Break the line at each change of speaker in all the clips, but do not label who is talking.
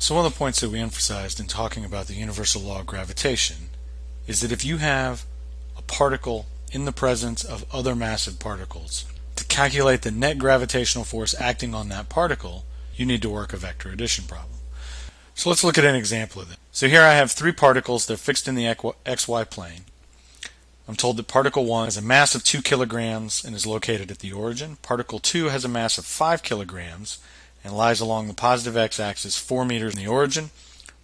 So one of the points that we emphasized in talking about the universal law of gravitation is that if you have a particle in the presence of other massive particles, to calculate the net gravitational force acting on that particle, you need to work a vector addition problem. So let's look at an example of this. So here I have three particles. They're fixed in the xy plane. I'm told that particle 1 has a mass of 2 kilograms and is located at the origin. Particle 2 has a mass of 5 kilograms and lies along the positive x-axis 4 meters in the origin.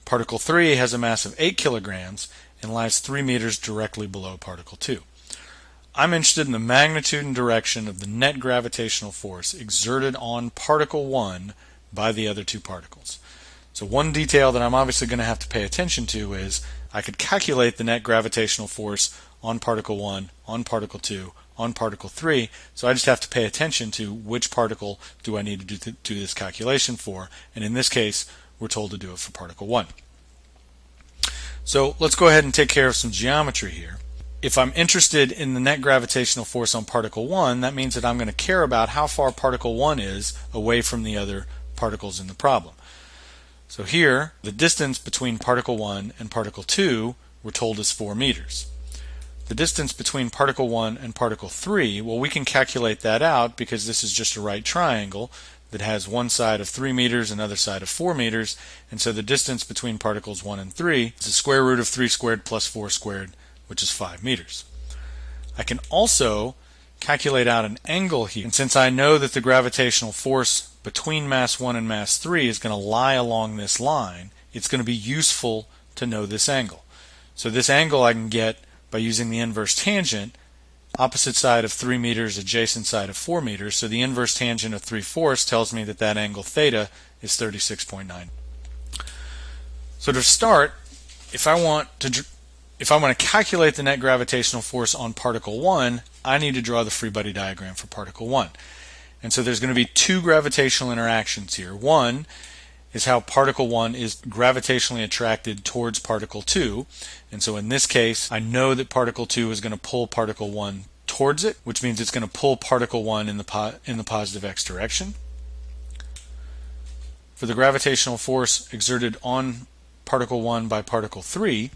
Particle 3 has a mass of 8 kilograms and lies 3 meters directly below particle 2. I'm interested in the magnitude and direction of the net gravitational force exerted on particle 1 by the other two particles. So one detail that I'm obviously going to have to pay attention to is I could calculate the net gravitational force on particle 1, on particle 2, on particle 3, so I just have to pay attention to which particle do I need to do this calculation for, and in this case we're told to do it for particle 1. So let's go ahead and take care of some geometry here. If I'm interested in the net gravitational force on particle 1, that means that I'm going to care about how far particle 1 is away from the other particles in the problem. So here, the distance between particle 1 and particle 2 we're told is 4 meters. The distance between particle 1 and particle 3, well, we can calculate that out because this is just a right triangle that has one side of 3 meters and another side of 4 meters, and so the distance between particles 1 and 3 is the square root of 3 squared plus 4 squared, which is 5 meters. I can also calculate out an angle here, and since I know that the gravitational force between mass 1 and mass 3 is going to lie along this line, it's going to be useful to know this angle. So this angle I can get by using the inverse tangent, opposite side of 3 meters, adjacent side of 4 meters, so the inverse tangent of 3/4 tells me that that angle theta is 36.9. So to start, if I want to calculate the net gravitational force on particle 1, I need to draw the free body diagram for particle 1. And so there's going to be two gravitational interactions here. One is how particle 1 is gravitationally attracted towards particle 2. And so in this case, I know that particle 2 is going to pull particle 1 towards it, which means it's going to pull particle 1 in the positive x direction. For the gravitational force exerted on particle 1 by particle 3,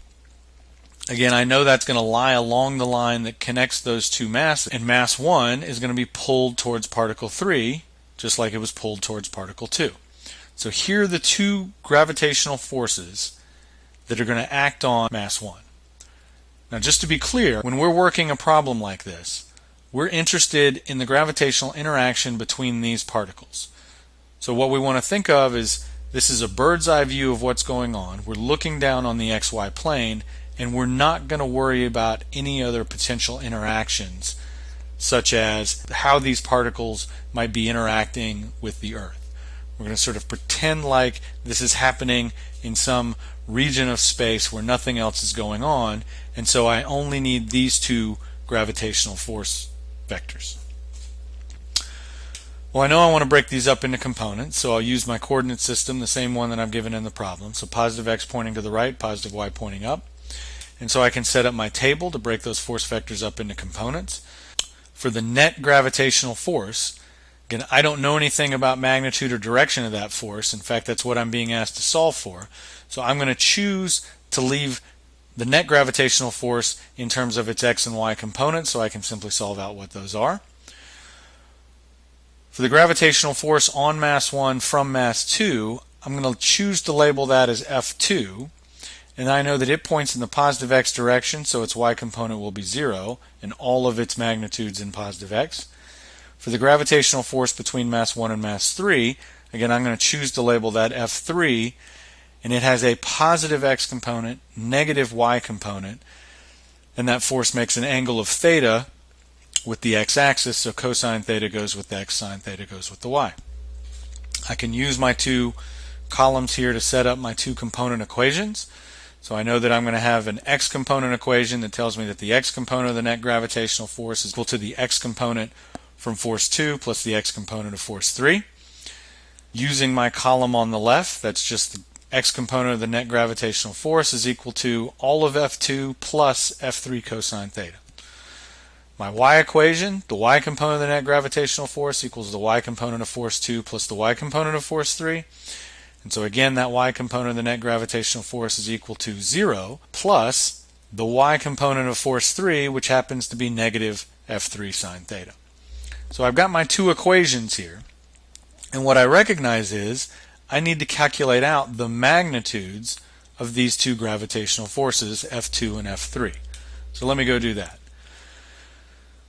again, I know that's going to lie along the line that connects those two masses, and mass 1 is going to be pulled towards particle 3, just like it was pulled towards particle 2. So here are the two gravitational forces that are going to act on mass 1. Now just to be clear, when we're working a problem like this, we're interested in the gravitational interaction between these particles. So what we want to think of is this is a bird's eye view of what's going on. We're looking down on the xy plane, and we're not going to worry about any other potential interactions, such as how these particles might be interacting with the Earth. We're going to sort of pretend like this is happening in some region of space where nothing else is going on, and so I only need these two gravitational force vectors. Well, I know I want to break these up into components, so I'll use my coordinate system, the same one that I'm given in the problem. So positive x pointing to the right, positive y pointing up. And so I can set up my table to break those force vectors up into components. For the net gravitational force, again, I don't know anything about magnitude or direction of that force. In fact, that's what I'm being asked to solve for. So I'm going to choose to leave the net gravitational force in terms of its x and y components, so I can simply solve out what those are. For the gravitational force on mass 1 from mass 2, I'm going to choose to label that as F2. And I know that it points in the positive x direction, so its y component will be 0, and all of its magnitudes in positive x. For the gravitational force between mass 1 and mass 3, again, I'm going to choose to label that F3, and it has a positive x component, negative y component, and that force makes an angle of theta with the x-axis, so cosine theta goes with the x, sine theta goes with the y. I can use my two columns here to set up my two component equations. So I know that I'm going to have an x component equation that tells me that the x component of the net gravitational force is equal to the x component from force 2 plus the x component of force 3. Using my column on the left, that's just the x component of the net gravitational force is equal to all of F2 plus F3 cosine theta. My y equation, the y component of the net gravitational force equals the y component of force 2 plus the y component of force 3. And so again, that y component of the net gravitational force is equal to 0 plus the y component of force 3, which happens to be negative F3 sine theta. So I've got my two equations here, and what I recognize is I need to calculate out the magnitudes of these two gravitational forces, F2 and F3. So let me go do that.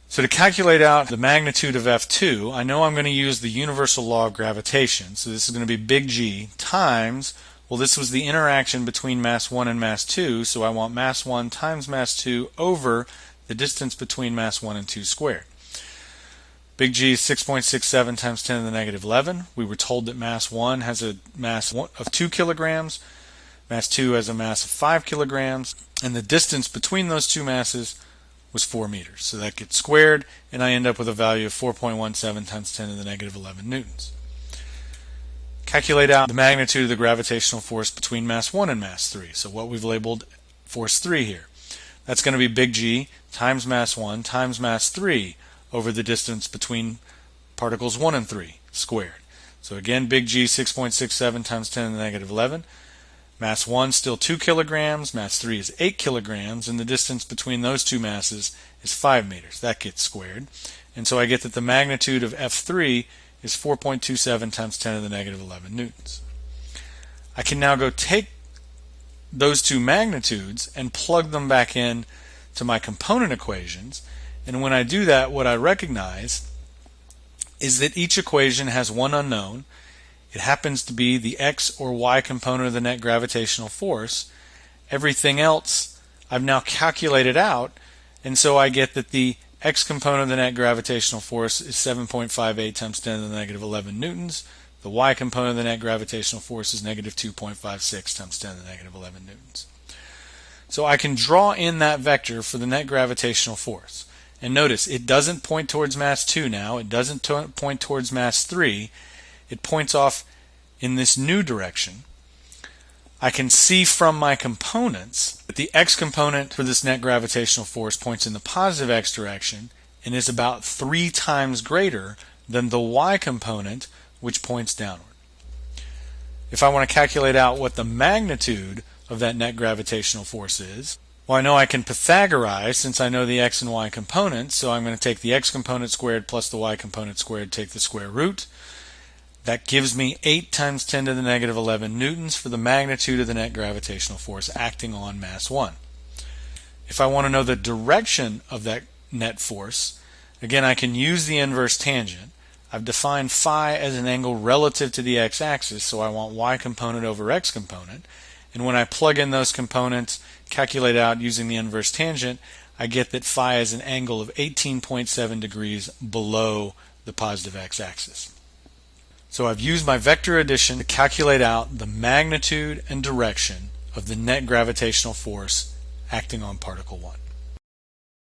So to calculate out the magnitude of F2, I know I'm going to use the universal law of gravitation. So this is going to be big G times, well, this was the interaction between mass 1 and mass 2, so I want mass 1 times mass 2 over the distance between mass 1 and 2 squared. Big G is 6.67 times 10 to the negative 11. We were told that mass 1 has a mass of 2 kilograms, mass 2 has a mass of 5 kilograms, and the distance between those two masses was 4 meters. So that gets squared, and I end up with a value of 4.17 times 10 to the negative 11 newtons. Calculate out the magnitude of the gravitational force between mass 1 and mass 3. So what we've labeled force 3 here. That's going to be big G times mass 1 times mass 3 over the distance between particles 1 and 3 squared. So again, big G 6.67 times 10 to the negative 11. Mass 1 still 2 kilograms, mass 3 is 8 kilograms, and the distance between those two masses is 5 meters. That gets squared. And so I get that the magnitude of F3 is 4.27 times 10 to the negative 11 newtons. I can now go take those two magnitudes and plug them back in to my component equations, and when I do that, what I recognize is that each equation has one unknown. It happens to be the x or y component of the net gravitational force. Everything else I've now calculated out, and so I get that the x component of the net gravitational force is 7.58 times 10 to the negative 11 newtons. The y component of the net gravitational force is negative 2.56 times 10 to the negative 11 newtons. So I can draw in that vector for the net gravitational force. And notice, it doesn't point towards mass 2 now. It doesn't point towards mass 3. It points off in this new direction. I can see from my components that the x component for this net gravitational force points in the positive x direction and is about 3 times greater than the y component, which points downward. If I want to calculate out what the magnitude of that net gravitational force is, well, I know I can Pythagorize since I know the x and y components, so I'm going to take the x component squared plus the y component squared, take the square root. That gives me 8 times 10 to the negative 11 newtons for the magnitude of the net gravitational force acting on mass 1. If I want to know the direction of that net force, again, I can use the inverse tangent. I've defined phi as an angle relative to the x-axis, so I want y component over x component. And when I plug in those components, calculate out using the inverse tangent, I get that phi is an angle of 18.7 degrees below the positive x-axis. So I've used my vector addition to calculate out the magnitude and direction of the net gravitational force acting on particle 1.